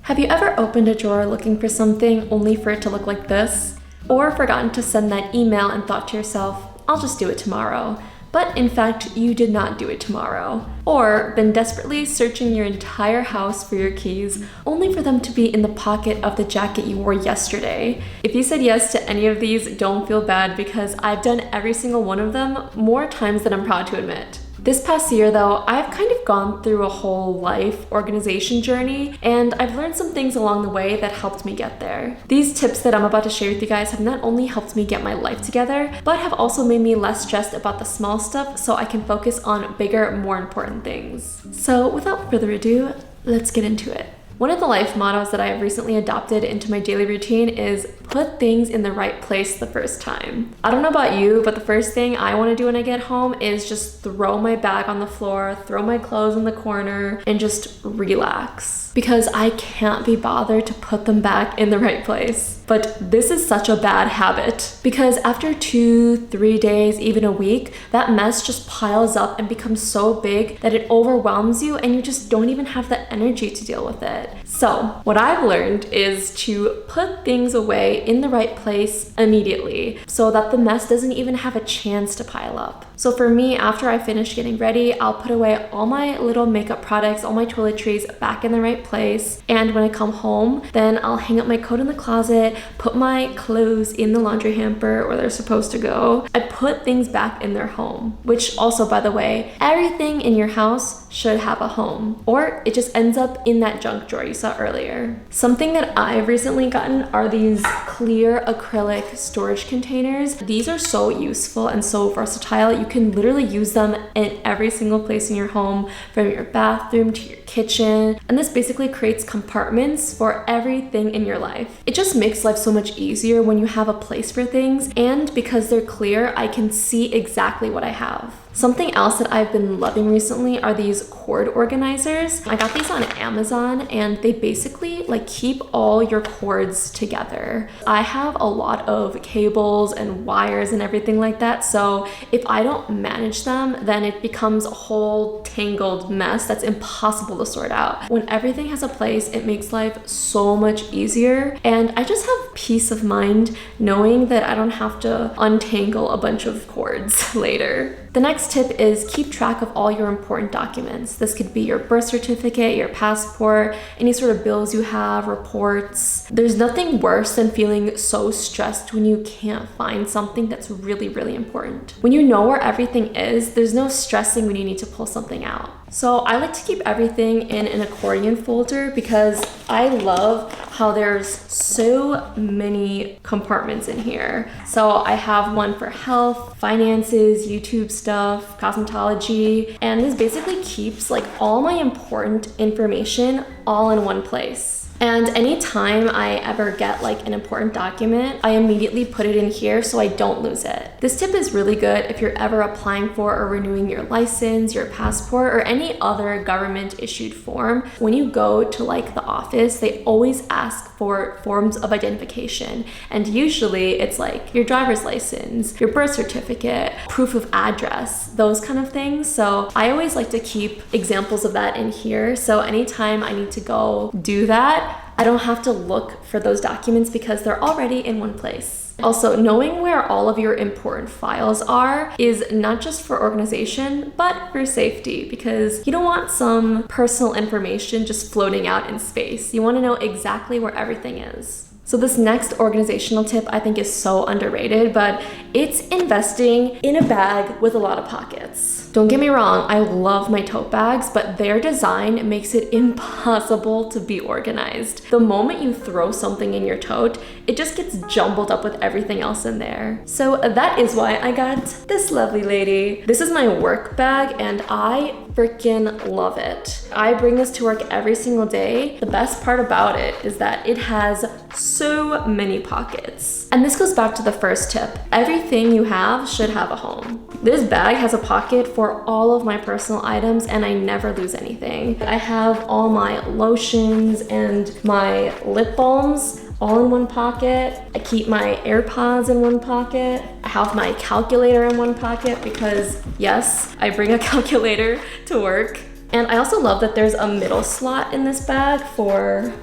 Have you ever opened a drawer looking for something only for it to look like this? Or forgotten to send that email and thought to yourself, I'll just do it tomorrow. But in fact, you did not do it tomorrow. Or been desperately searching your entire house for your keys, only for them to be in the pocket of the jacket you wore yesterday. If you said yes to any of these, don't feel bad because I've done every single one of them more times than I'm proud to admit. This past year though, I've kind of gone through a whole life organization journey, and I've learned some things along the way that helped me get there. These tips that I'm about to share with you guys have not only helped me get my life together, but have also made me less stressed about the small stuff so I can focus on bigger, more important things. So without further ado, let's get into it. One of the life mottos that I have recently adopted into my daily routine is put things in the right place the first time. I don't know about you, but the first thing I want to do when I get home is just throw my bag on the floor, throw my clothes in the corner, and just relax. Because I can't be bothered to put them back in the right place. But this is such a bad habit because after 2-3 days, even a week, that mess just piles up and becomes so big that it overwhelms you and you just don't even have the energy to deal with it. So what I've learned is to put things away in the right place immediately so that the mess doesn't even have a chance to pile up. So for me, after I finish getting ready, I'll put away all my little makeup products, all my toiletries back in the right place. And when I come home, then I'll hang up my coat in the closet, put my clothes in the laundry hamper where they're supposed to go. I put things back in their home, which also, by the way, everything in your house should have a home, or it just ends up in that junk drawer you saw earlier. Something that I've recently gotten are these clear acrylic storage containers. These are so useful and so versatile. You can literally use them in every single place in your home, from your bathroom to your kitchen. And this basically creates compartments for everything in your life. It just makes life so much easier when you have a place for things, and because they're clear, I can see exactly what I have. Something else that I've been loving recently are these cord organizers. I got these on Amazon and they basically keep all your cords together. I have a lot of cables and wires and everything like that, so if I don't manage them, then it becomes a whole tangled mess that's impossible to sort out. When everything has a place, it makes life so much easier, and I just have peace of mind knowing that I don't have to untangle a bunch of cords later. The next tip is keep track of all your important documents. This could be your birth certificate, your passport, any sort of bills you have, reports. There's nothing worse than feeling so stressed when you can't find something that's really, really important. When you know where everything is, there's no stressing when you need to pull something out. So I like to keep everything in an accordion folder because I love how there's so many compartments in here. So I have one for health, finances, YouTube stuff, cosmetology, and this basically keeps all my important information all in one place. And anytime I ever get an important document, I immediately put it in here so I don't lose it. This tip is really good if you're ever applying for or renewing your license, your passport, or any other government issued form. When you go to the office, they always ask for forms of identification. And usually it's your driver's license, your birth certificate, proof of address, those kind of things. So I always like to keep examples of that in here. So anytime I need to go do that, I don't have to look for those documents because they're already in one place. Also, knowing where all of your important files are is not just for organization, but for safety, because you don't want some personal information just floating out in space. You want to know exactly where everything is. So this next organizational tip I think is so underrated, but it's investing in a bag with a lot of pockets. Don't get me wrong, I love my tote bags, but their design makes it impossible to be organized. The moment you throw something in your tote, it just gets jumbled up with everything else in there. So that is why I got this lovely lady. This is my work bag and I freaking love it. I bring this to work every single day. The best part about it is that it has so many pockets. And this goes back to the first tip. Everything you have should have a home. This bag has a pocket for all of my personal items and I never lose anything. I have all my lotions and my lip balms all in one pocket. I keep my AirPods in one pocket. I have my calculator in one pocket because yes, I bring a calculator to work. And I also love that there's a middle slot in this bag for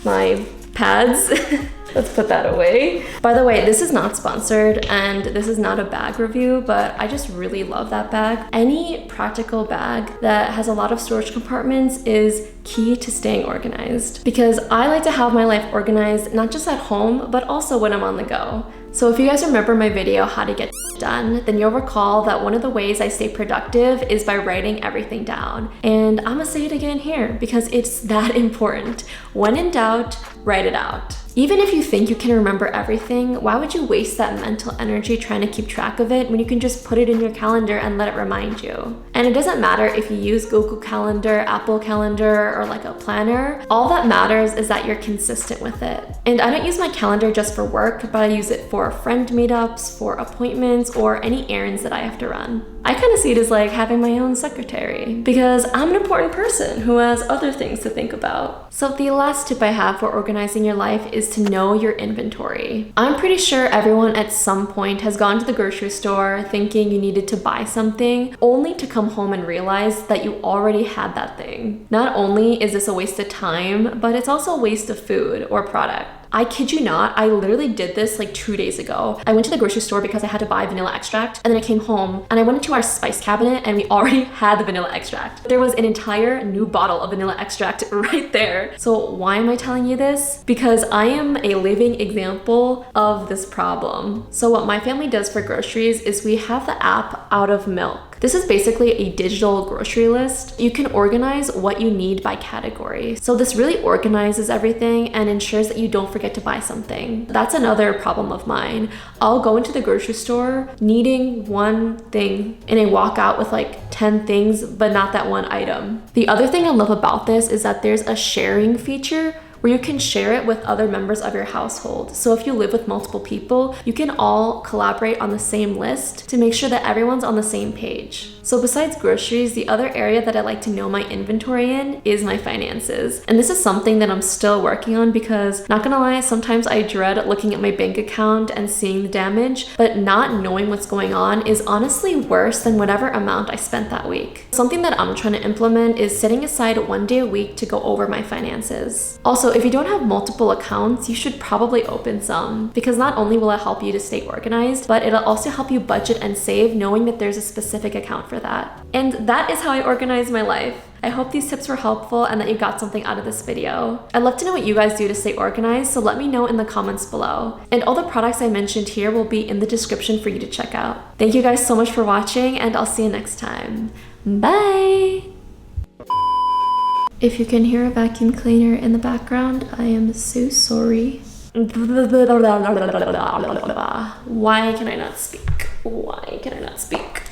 my pads. Let's put that away. By the way, this is not sponsored and this is not a bag review, but I just really love that bag. Any practical bag that has a lot of storage compartments is key to staying organized, because I like to have my life organized, not just at home, but also when I'm on the go. So if you guys remember my video, how to get done, then you'll recall that one of the ways I stay productive is by writing everything down. And I'm gonna say it again here because it's that important. When in doubt, write it out. Even if you think you can remember everything, why would you waste that mental energy trying to keep track of it when you can just put it in your calendar and let it remind you? And it doesn't matter if you use Google Calendar, Apple Calendar, or like a planner. All that matters is that you're consistent with it. And I don't use my calendar just for work, but I use it for friend meetups, for appointments, or any errands that I have to run. I kind of see it as like having my own secretary, because I'm an important person who has other things to think about. So the last tip I have for organizing your life is to know your inventory. I'm pretty sure everyone at some point has gone to the grocery store thinking you needed to buy something, only to come home and realize that you already had that thing. Not only is this a waste of time, but it's also a waste of food or product. I kid you not, I literally did this like 2 days ago. I went to the grocery store because I had to buy vanilla extract, and then I came home and I went into our spice cabinet and we already had the vanilla extract. There was an entire new bottle of vanilla extract right there. So why am I telling you this? Because I am a living example of this problem. So what my family does for groceries is we have the app Out of Milk. This is basically a digital grocery list. You can organize what you need by category. So this really organizes everything and ensures that you don't forget to buy something. That's another problem of mine. I'll go into the grocery store needing one thing and I walk out with like 10 things, but not that one item. The other thing I love about this is that there's a sharing feature where you can share it with other members of your household. So if you live with multiple people, you can all collaborate on the same list to make sure that everyone's on the same page. So besides groceries, the other area that I like to know my inventory in is my finances. And this is something that I'm still working on because, not gonna lie, sometimes I dread looking at my bank account and seeing the damage, but not knowing what's going on is honestly worse than whatever amount I spent that week. Something that I'm trying to implement is setting aside 1 day a week to go over my finances. Also, if you don't have multiple accounts, you should probably open some, because not only will it help you to stay organized, but it'll also help you budget and save knowing that there's a specific account for that. And that is how I organize my life. I hope these tips were helpful and that you got something out of this video. I'd love to know what you guys do to stay organized, so let me know in the comments below. And all the products I mentioned here will be in the description for you to check out. Thank you guys so much for watching, and I'll see you next time. Bye! If you can hear a vacuum cleaner in the background, I am so sorry. Why can I not speak? Why can I not speak?